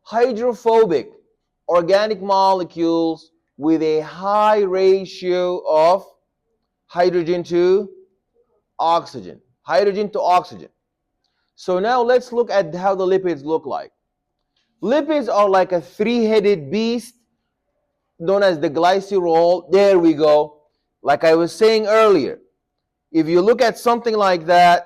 hydrophobic organic molecules with a high ratio of hydrogen to oxygen. Hydrogen to oxygen. So now let's look at how the lipids look like. Lipids are like a three-headed beast known as the glycerol. There we go. Like I was saying earlier, if you look at something like that,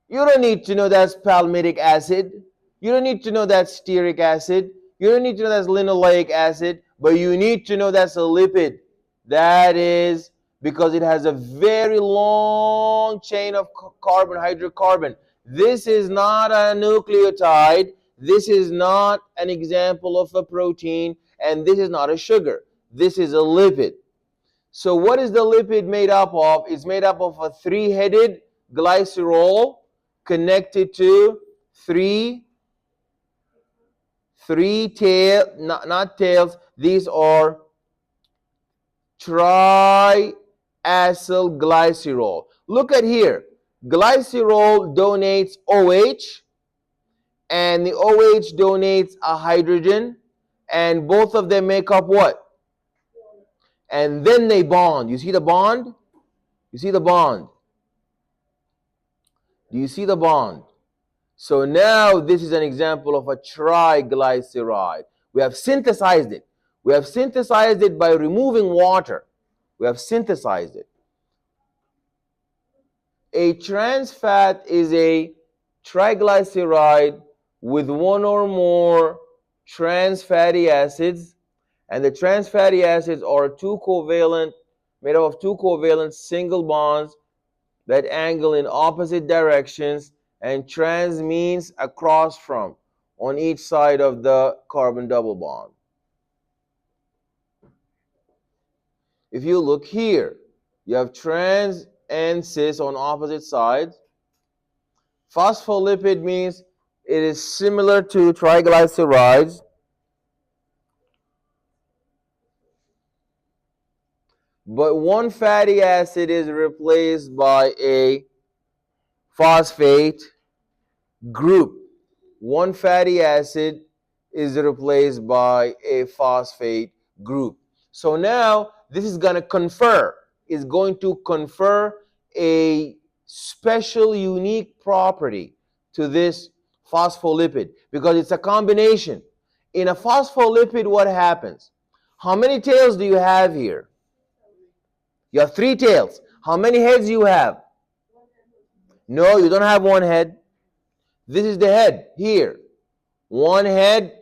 you don't need to know that's palmitic acid. You don't need to know that's stearic acid. You don't need to know that's linoleic acid, but you need to know that's a lipid. That is because it has a very long chain of carbon, hydrocarbon. This is not a nucleotide. This is not an example of a protein, and this is not a sugar. This is a lipid. So what is the lipid made up of? It's made up of a three-headed glycerol connected to three tail, not tails. These are triacyl glycerol. Look at here. Glycerol donates OH, and the OH donates a hydrogen, and both of them make up what? And then they bond. You see the bond? You see the bond? Do you see the bond? So now this is an example of a triglyceride. We have synthesized it. We have synthesized it by removing water. We have synthesized it. A trans fat is a triglyceride with one or more trans fatty acids, and the trans fatty acids are made up of two covalent single bonds that angle in opposite directions, and trans means across from, on each side of the carbon double bond. If you look here, you have trans and cis on opposite sides. Phospholipid means it is similar to triglycerides, but one fatty acid is replaced by a phosphate group. One fatty acid is replaced by a phosphate group. So now this is going to confer a special unique property to this phospholipid because it's a combination. In a phospholipid, what happens? How many tails do you have here? You have three tails. How many heads do you have? No, you don't have one head. This is the head here. One head